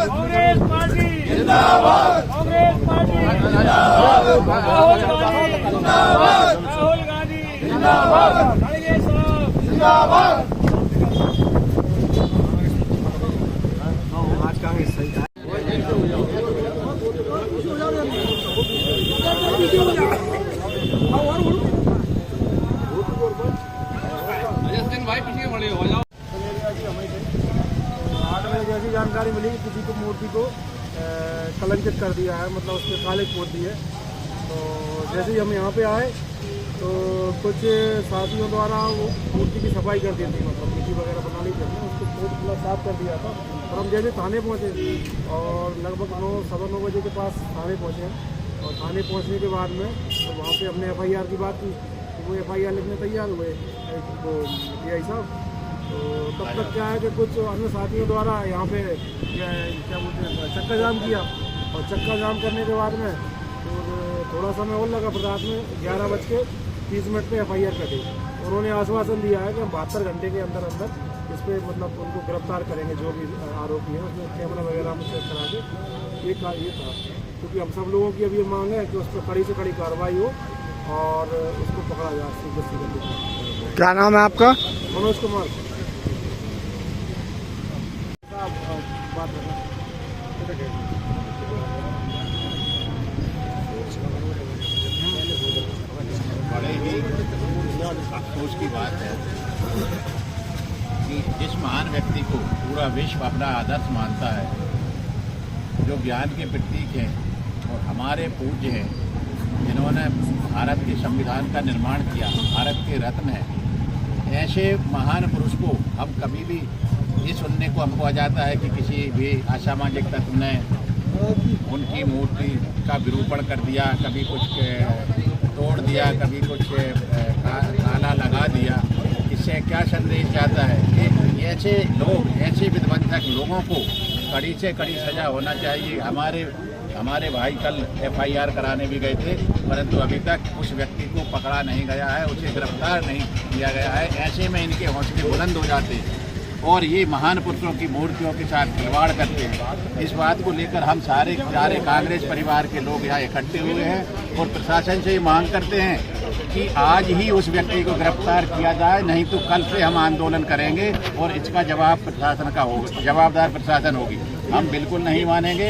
Congress party जिंदाबाद, Congress party जिंदाबाद, राहुल गांधी जिंदाबाद, खड़गे साहब जिंदाबाद। आज कांग्रेस सही था। जैसी जानकारी मिली किसी को मूर्ति को कलंकित कर दिया है, मतलब उसके काले पोत दिए। तो जैसे ही हम यहाँ पे आए तो कुछ साथियों द्वारा वो मूर्ति की सफाई कर दी थी, मतलब मिट्टी वगैरह बना ली थी, उसको पोत पूरा साफ कर दिया था। और हम जैसे थाने पहुँचे और लगभग 9-9:15 बजे के पास थाने पहुँचे और थाने पहुँचने के बाद में तो वहाँ पे हमने FIR की बात की, तो वो FIR लिखने तैयार हुए तो DI साहब। तो तब तक क्या है कि कुछ अन्य साथियों द्वारा यहाँ पे क्या बोलते हैं चक्का जाम किया और चक्का जाम करने के बाद में फिर थोड़ा समय और लगा, फिर रात में 11:30 पे FIR कटी। उन्होंने आश्वासन दिया है कि हम 72 घंटे के अंदर अंदर इस पर मतलब उनको गिरफ्तार करेंगे, जो भी आरोपी हैं उसमें कैमरा वगैरह में चेक करा के। ये था क्योंकि हम सब लोगों की अब ये मांग है कि उस पर कड़ी से कड़ी कार्रवाई हो और उसको पकड़ा जाए। क्या नाम है आपका? मनोज कुमार। बड़े ही अफसोस की बात है कि जिस महान व्यक्ति को पूरा विश्व अपना आदर्श मानता है, जो ज्ञान के प्रतीक हैं और हमारे पूज्य हैं, जिन्होंने भारत के संविधान का निर्माण किया, भारत के रत्न हैं, ऐसे महान पुरुष को हम कभी भी ये सुनने को हमको आ जाता है कि किसी भी असामाजिक तत्व ने उनकी मूर्ति का विरूपण कर दिया, कभी कुछ तोड़ दिया, कभी कुछ काला लगा दिया। इससे क्या संदेश जाता है कि ऐसे लोग, ऐसे विध्वंसक लोगों को कड़ी से कड़ी सजा होना चाहिए। हमारे भाई कल FIR कराने भी गए थे, परंतु अभी तक उस व्यक्ति को पकड़ा नहीं गया है, उसे गिरफ्तार नहीं किया गया है। ऐसे में इनके हौसले बुलंद हो जाते हैं और ये महान पुरुषों की मूर्तियों के साथ खिलवाड़ करते हैं। इस बात को लेकर हम सारे कांग्रेस परिवार के लोग यहाँ इकट्ठे हुए हैं और प्रशासन से ये मांग करते हैं कि आज ही उस व्यक्ति को गिरफ्तार किया जाए, नहीं तो कल से हम आंदोलन करेंगे और इसका जवाब प्रशासन का होगा, जवाबदार प्रशासन होगी। हम बिल्कुल नहीं मानेंगे,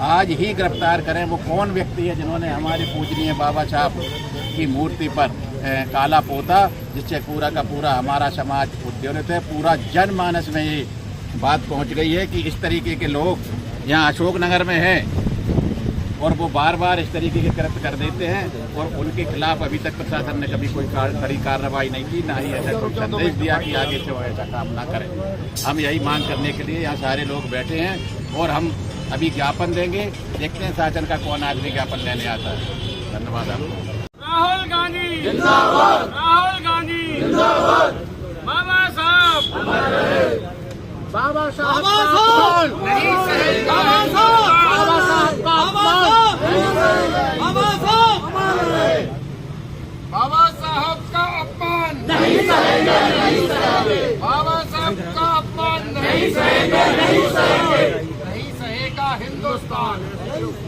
आज ही गिरफ्तार करें। वो कौन व्यक्ति है जिन्होंने हमारे पूजनीय बाबा साहब की मूर्ति पर काला पोता, जिससे पूरा का पूरा हमारा समाज उद्योलित है। पूरा जनमानस में ये बात पहुंच गई है कि इस तरीके के लोग यहाँ अशोकनगर में हैं और वो बार बार इस तरीके के कृत्य कर देते हैं और उनके खिलाफ अभी तक प्रशासन ने कभी कोई कड़ी कार्रवाई नहीं की, ना ही ऐसा कोई संदेश दिया कि आगे से वो ऐसा काम ना करें। हम यही मांग करने के लिए यहाँ सारे लोग बैठे हैं और हम अभी ज्ञापन देंगे, देखते हैं शासन का कौन आदमी ज्ञापन लेने आता है। धन्यवाद आपको। राहुल गांधी जिंदाबाद, राहुल गांधी जिंदाबाद, बाबा साहब बाबा साहब नहीं सहेगा, बाबा साहब का अपमान नहीं सहेगा, बाबा साहब का अपमान नहीं सहेंगे, नहीं सहेंगे, बाबा साहब का अपमान नहीं सहेंगे, नहीं सहेंगे, नहीं सहेगा हिंदुस्तान।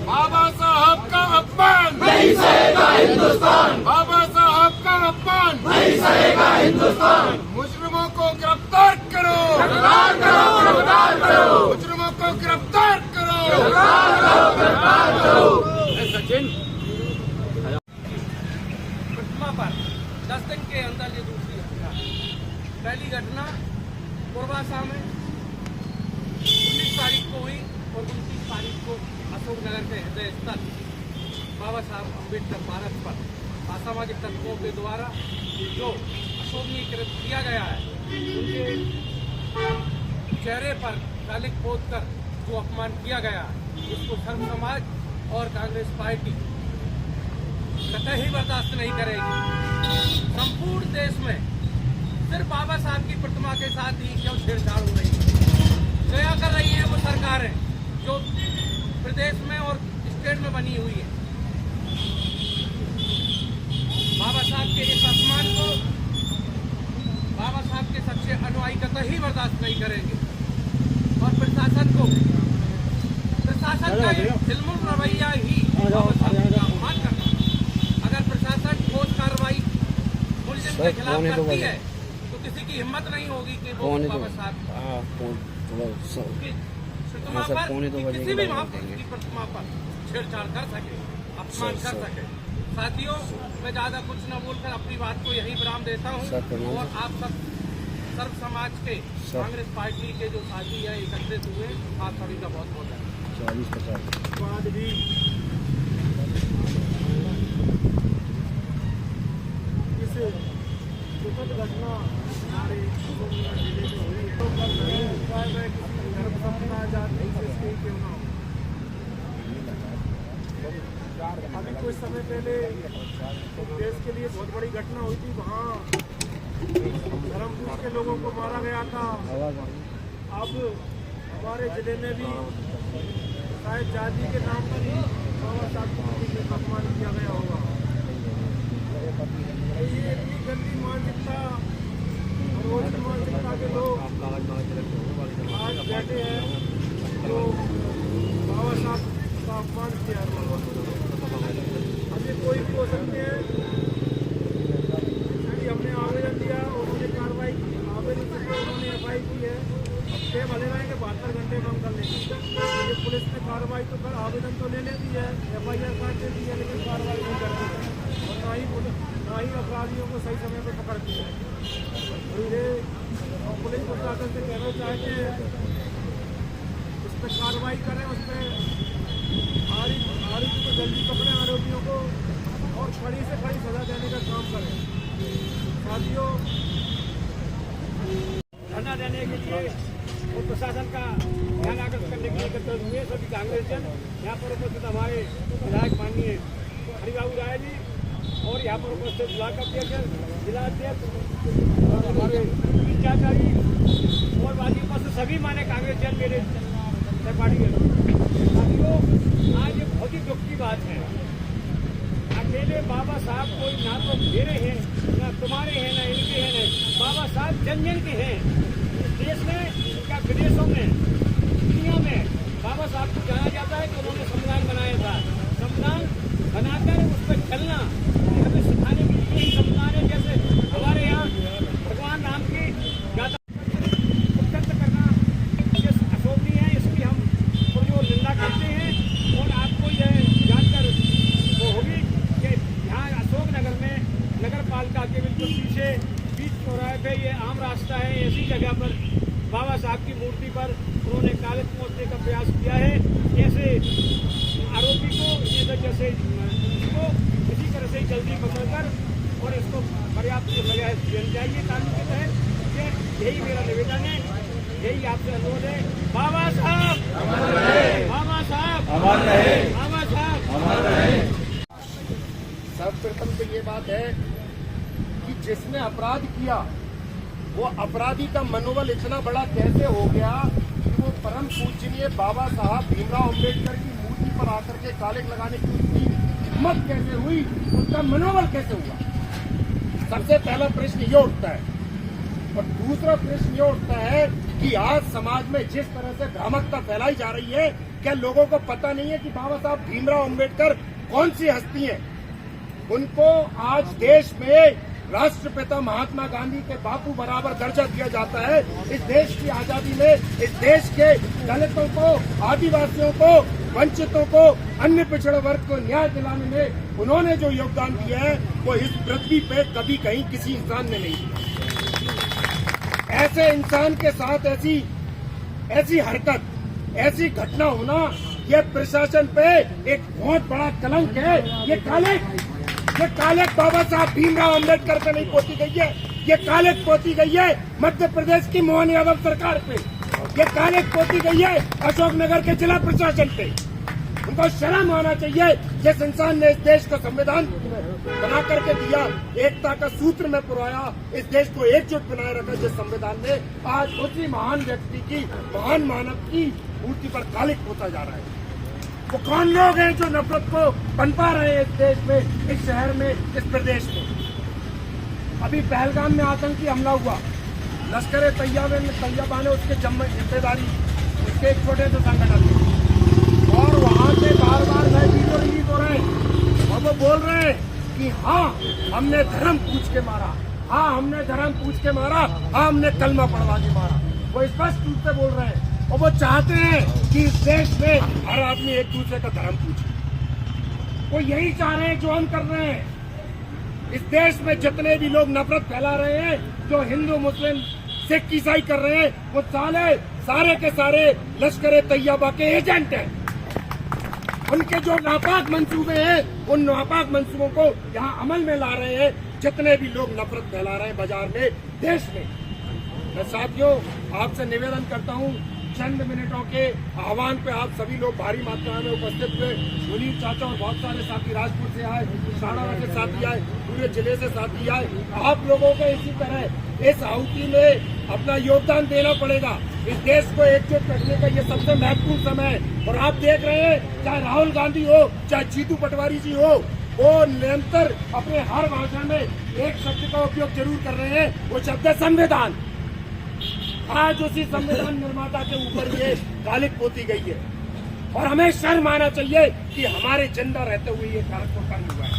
बाबा साहब का अपमान नहीं सहेगा हिंदुस्तान, बाबा साहब का अपमान नहीं सहेगा हिंदुस्तान। मुजरिमों को गिरफ्तार करो, गिरफ्तार करो, गिरफ्तार करो, मुजरिमों को गिरफ्तार करो, गिरफ्तार करो, गिरफ्तार करो। सचिन प्रतिमा पर 10 दिन के अंदर ये दूसरी घटना, पहली घटना पूर्वासा में 19 तारीख को हुई और 29 तारीख को अशोकनगर के हृदय स्थल बाबा साहब अम्बेडकर पार्क पर असामाजिक तत्वों के द्वारा जो अशोभनीय कृत्य किया गया है, उनके चेहरे पर कालिक पोत कर जो अपमान किया गया है, इसको सर्व समाज और कांग्रेस पार्टी कतई बर्दाश्त नहीं करेगी। संपूर्ण देश में सिर्फ बाबा साहब की प्रतिमा के साथ ही क्यों छेड़छाड़ हो रही है, क्या कर रही है वो सरकारें जो प्रदेश में और स्टेट में बनी हुई है। बाबा साहब के इस अपमान को बाबा साहब के सच्चे अनुयायी कतई बर्दाश्त नहीं करेंगे और प्रशासन को फिल्म रवैया ही बाबा साहब का अपमान करना। अगर प्रशासन ठोस कार्रवाई मुलजिम के खिलाफ करती है तो किसी की हिम्मत नहीं होगी कि वो बाबा साहब किसी भी महापुरुष की प्रतिमा पर छेड़छाड़ कर सके, अपमान कर सके। साथियों, मैं ज्यादा कुछ न बोलकर अपनी बात को यही विराम देता हूँ और आप सब सर्व समाज के कांग्रेस पार्टी के जो साथी है एकत्रित हुए, आप सभी का बहुत बहुत बाद भी इस दुखद घटना हमारे जिले में हुई तो कल नहीं होता है किसी धर्म संप्रदाय जाति से क्यों ना हो। अभी कुछ समय पहले देश के लिए बहुत बड़ी घटना हुई थी, वहाँ धर्मपुर के लोगों को मारा गया था। अब हमारे जिले में भी शायद जाति के नाम पर ही बाबा साहब की अपमान किया गया होगा। ये इतनी गंदी मानसिकता और रोज मानसिकता के लोग आज बैठे हैं जो बाबा साहब का अपमान किया। अब ये कोई भी हो सकते हैं। हमने आवेदन दिया, उन्होंने कार्रवाई की, आवेदन से उन्होंने FI की है। अब भले रहेंगे 72 घंटे में हम कर लेंगे। ये पुलिस ने कार्रवाई तो कर आवेदन तो ले लेती है, FIR काट देती है, लेकिन कार्रवाई नहीं करती है और ना ही अपराधियों को सही समय पर पकड़ती है। ये पुलिस प्रशासन से कहना चाहते हैं उस पर कार्रवाई करें, उस पर आरोपी को जल्दी पकड़ें, आरोपियों को, और कड़ी से कड़ी सजा देने का काम करें। साथियों, धरना देने के लिए और प्रशासन का ध्यान आकर्षित करने के लिए एकत्रित हुए सभी कांग्रेस जन यहाँ पर उपस्थित हमारे विधायक माननीय हरिबाबू राय जी और यहाँ पर उपस्थित ब्लॉक अध्यक्ष, जिलाध्यक्ष और हमारे चाचा जी और बाकी उपस्थित सभी माने कांग्रेस जन मेरे सहपाठी के। साथियों, आज ये बहुत ही दुख की बात है। अकेले बाबा साहब कोई ना तो मेरे हैं, ना तुम्हारे हैं, ना इनके हैं, ना बाबा साहब जन जन के हैं। इस देश में क्या विदेशों में दुनिया में बाबा साहब को जाना जाता है कि उन्होंने संविधान बनाया था। संविधान बनाकर उस पर चलना हमें सिखाने के लिए संविधान है। जैसे हमारे यहाँ भगवान राम की गाथा उत्तर करना ये अशोभनीय है, इसकी हम जो निंदा करते हैं। और आपको यह जानकर वो होगी कि यहाँ अशोकनगर में नगर पालिका के बिल्कुल पीछे बीच चौराहे पे ये आम रास्ता है, ऐसी जगह पर बाबा साहब की मूर्ति पर उन्होंने कालिक पोतने का प्रयास किया है। ऐसे आरोपी को जैसे इसको इसी तरह से जल्दी पकड़कर और इसको पर्याप्त सजा देनी चाहिए कानून के तहत। यही मेरा निवेदन है, यही आपसे अनुरोध है। बाबा साहब, बाबा साहब, बाबा साहब। सर्वप्रथम तो ये बात है कि जिसने अपराध किया वो अपराधी का मनोबल इतना बड़ा कैसे हो गया कि वो परम पूजनीय बाबा साहब भीमराव अंबेडकर की मूर्ति पर आकर के कालिक लगाने की उसकी हिम्मत कैसे हुई, उसका मनोबल कैसे हुआ। सबसे पहला प्रश्न ये उठता है। और दूसरा प्रश्न ये उठता है कि आज समाज में जिस तरह से भ्रामकता फैलाई जा रही है, क्या लोगों को पता नहीं है कि बाबा साहब भीमराव अंबेडकर कौन सी हस्ती है। उनको आज देश में राष्ट्रपिता महात्मा गांधी के बापू बराबर दर्जा दिया जाता है। इस देश की आजादी में इस देश के दलितों को, आदिवासियों को, वंचितों को, अन्य पिछड़े वर्ग को न्याय दिलाने में उन्होंने जो योगदान दिया है वो इस पृथ्वी पे कभी कहीं किसी इंसान ने नहीं दिया। ऐसे इंसान के साथ ऐसी हरकत, ऐसी घटना होना, ये प्रशासन पे एक बहुत बड़ा कलंक है। ये कालिक बाबा साहब भीमराव अंबेडकर पे नहीं पोती गई है, ये कालिक पोती गई है मध्य प्रदेश की मोहन यादव सरकार पे, ये कालिक पोती गई है अशोकनगर के जिला प्रशासन पे। उनको शर्म आना चाहिए जिस इंसान ने इस देश को संविधान बना करके दिया, एकता का सूत्र में पुराया, इस देश को एकजुट बनाए रखा, जिस संविधान ने आज उसी महान व्यक्ति की, महान मानव की मूर्ति पर कालिक पोता जा रहा है। वो कौन लोग हैं जो नफरत को पनपा रहे हैं इस देश में, इस शहर में, इस प्रदेश में। अभी पहलगाम में आतंकी हमला हुआ, लश्कर तैयबा ने उसके जिम्मेदारी उसके एक छोटे से संगठन और वहां हमने धर्म पूछ के मारा। हाँ, हमने धर्म पूछ के मारा। हाँ, हमने कलमा पढ़वा के मारा। वो स्पष्ट रूप से बोल रहे हैं और वो चाहते हैं कि इस देश में हर आदमी एक दूसरे का धर्म पूछे। वो यही चाह रहे हैं जो हम कर रहे हैं। इस देश में जितने भी लोग नफरत फैला रहे हैं, जो हिंदू मुस्लिम सिख ईसाई कर रहे हैं, वो सारे के सारे लश्कर तैयबा के एजेंट हैं। उनके जो नापाक मंसूबे हैं, उन नापाक मंसूबों को यहाँ अमल में ला रहे हैं जितने भी लोग नफरत फैला रहे हैं बाजार में, देश में। मैं साथियों आपसे निवेदन करता हूँ, चंद मिनटों के आह्वान पे आप सभी लोग भारी मात्रा में उपस्थित हुए। मुनीर चाचा और बहुत सारे साथी राजपुर से आए, शाहनवाज के साथी आए, पूरे जिले से साथी आए। आप लोगों को इसी तरह इस आहुति में अपना योगदान देना पड़ेगा। इस देश को एकजुट करने का ये सबसे महत्वपूर्ण समय है। और आप देख रहे हैं, चाहे राहुल गांधी हो, चाहे जीतू पटवारी जी हो, वो निरंतर अपने हर भाषण में एक शब्द का उपयोग जरूर कर रहे हैं, वो शब्द है संविधान। आज उसी संविधान निर्माता के ऊपर ये गालिब पोती गई है और हमें शर्म आना चाहिए कि हमारे जिंदा रहते हुए ये कार्य को करना हुआ है।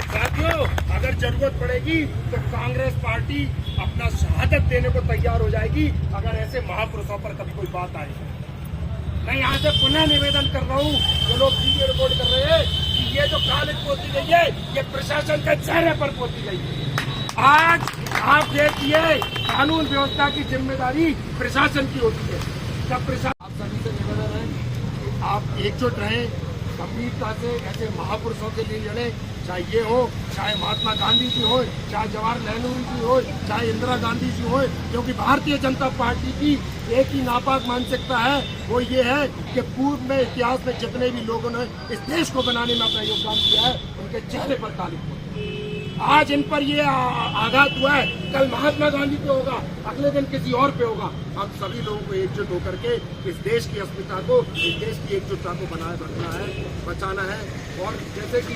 साथियों, अगर जरूरत पड़ेगी तो कांग्रेस पार्टी अपना शहादत देने को तैयार हो जाएगी अगर ऐसे महापुरुषों पर कभी कोई बात आए। मैं यहाँ से पुनः निवेदन कर रहा हूँ, जो लोग वीडियो रिकॉर्ड कर रहे हैं, कि ये जो गालिब पोती गई है, ये प्रशासन के चेहरे पर पोती गई है। आज आप देखिए, कानून व्यवस्था की जिम्मेदारी प्रशासन की होती है। जब प्रशासन, आप सभी से निवेदन है कि आप एकजुट रहें, गंभीरता से ऐसे महापुरुषों के लिए लड़े, चाहे ये हो, चाहे महात्मा गांधी जी हो, चाहे जवाहरलाल नेहरू जी हो, चाहे इंदिरा गांधी जी हो। क्योंकि भारतीय जनता पार्टी की एक ही नापाक मानसिकता है, वो ये है कि पूर्व में इतिहास में जितने भी लोगों ने इस देश को बनाने में अपना योगदान दिया है, उनके चेहरे पर तालिब हो। आज इन पर ये आघात हुआ है, कल महात्मा गांधी पे होगा, अगले दिन किसी और पे होगा। हम सभी लोगों को एकजुट होकर के इस देश की अस्मिता को, इस देश की एकजुटता को बनाए रखना है, बचाना है। और जैसे कि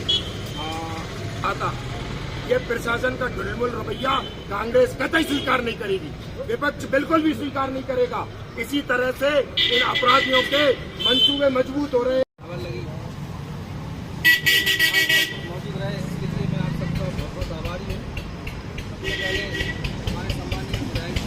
आता ये प्रशासन का ढुलमुल रवैया कांग्रेस कतई स्वीकार नहीं करेगी, विपक्ष बिल्कुल भी स्वीकार नहीं करेगा। इसी तरह से इन अपराधियों के मंसूबे मजबूत हो रहे हैं। मौजूद रहे इसके लिए मैं आप सबका बहुत बहुत आभारी हूँ। सबसे पहले हमारे सम्मानीय विधायक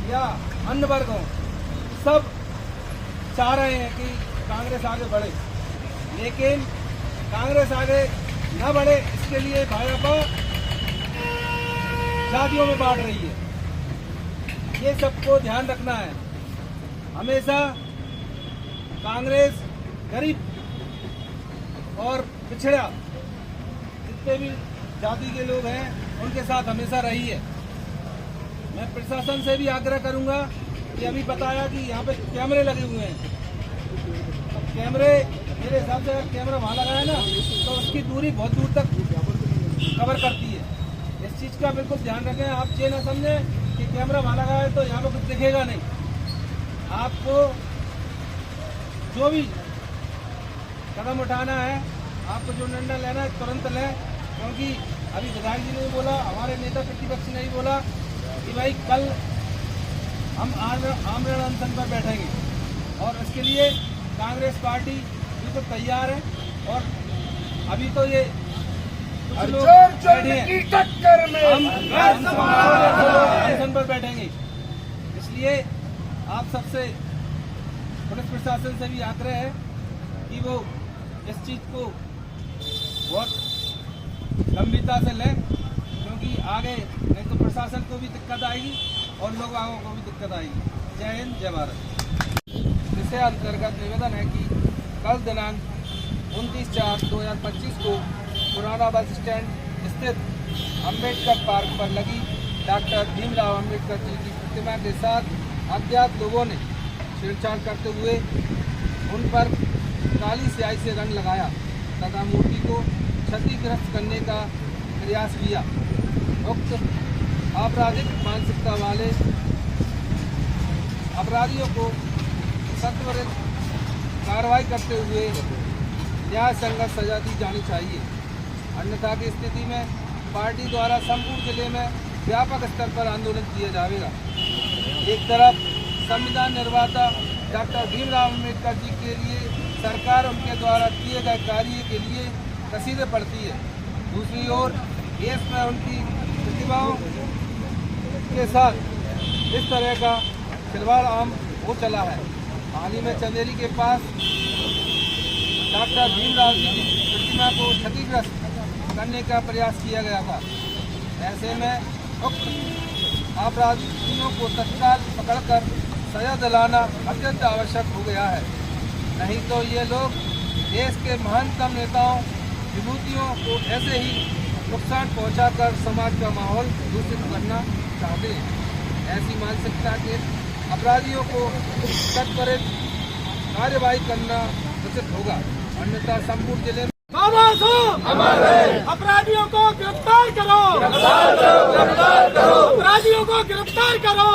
या अन्य वर्ग हों, सब चाह रहे हैं कि कांग्रेस आगे बढ़े, लेकिन कांग्रेस आगे न बढ़े इसके लिए भाजपा जातियों में बांट रही है। ये सबको ध्यान रखना है। हमेशा कांग्रेस गरीब और पिछड़ा जितने भी जाति के लोग हैं उनके साथ हमेशा रही है। मैं प्रशासन से भी आग्रह करूंगा कि अभी बताया कि यहाँ पे कैमरे लगे हुए हैं, अब कैमरे मेरे हिसाब से अगर कैमरा वहाँ लगा है ना तो उसकी दूरी बहुत दूर तक कवर करती है। इस चीज़ का बिल्कुल ध्यान रखें। आप ये ना समझें कि कैमरा वहाँ लगा है तो यहाँ पे कुछ दिखेगा नहीं। आपको जो भी कदम उठाना है, आपको जो निर्णय लेना है तुरंत लें, क्योंकि अभी विधायक जी ने बोला, हमारे नेता प्रतिपक्ष ने भी बोला कि भाई कल हम आमरण अनशन पर बैठेंगे और इसके लिए कांग्रेस पार्टी बिल्कुल तैयार है। और अभी तो ये कुछ लोग बैठे हैं, हम अनशन पर बैठेंगे। इसलिए आप सबसे पुलिस प्रशासन से भी आग्रह है कि वो इस चीज़ को बहुत गंभीरता से लें, क्योंकि आगे नहीं तो प्रशासन को भी दिक्कत आएगी और लोगों को भी दिक्कत आएगी। जय हिंद, जय भारत। इसके अंतर्गत निवेदन है कि कल दिनांक 29/4/2025 को पुराना बस स्टैंड स्थित अंबेडकर पार्क पर लगी डॉक्टर भीमराव अंबेडकर जी की प्रतिमा के साथ अज्ञात लोगों ने छेड़छाड़ करते हुए उन पर काली स्याही से रंग लगाया तथा मूर्ति को क्षतिग्रस्त करने का प्रयास किया। उक्त आपराधिक मानसिकता वाले अपराधियों को सत्वरित कार्रवाई करते हुए न्याय संगत सजा दी जानी चाहिए। अन्यथा की स्थिति में पार्टी द्वारा संपूर्ण जिले में व्यापक स्तर पर आंदोलन किया जाएगा। एक तरफ संविधान निर्माता डॉक्टर भीमराव अम्बेडकर जी के लिए सरकार उनके द्वारा किए गए कार्य के लिए कसीदे पढ़ती है, दूसरी ओर देश में उनकी प्रतिभाओं के साथ इस तरह का खिलवाड़ आम हो चला है। हाल ही में चंदेरी के पास डॉक्टर भीमराव जी की प्रतिमा को क्षतिग्रस्त करने का प्रयास किया गया था। ऐसे में उक्त अपराधियों को तत्काल पकड़कर सजा दिलाना अत्यंत आवश्यक हो गया है, नहीं तो ये लोग देश के महानतम नेताओं विभूतियों को ऐसे ही नुकसान पहुंचाकर समाज का माहौल दूषित करना चाहते हैं। ऐसी मानसिकता के अपराधियों को त्वरित कार्यवाही करना उचित होगा, अन्यथा संपूर्ण जिले में अपराधियों को गिरफ्तार करो, अपराधियों को गिरफ्तार करो,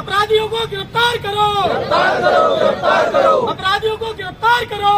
अपराधियों को गिरफ्तार करो, अपराधियों को गिरफ्तार करो।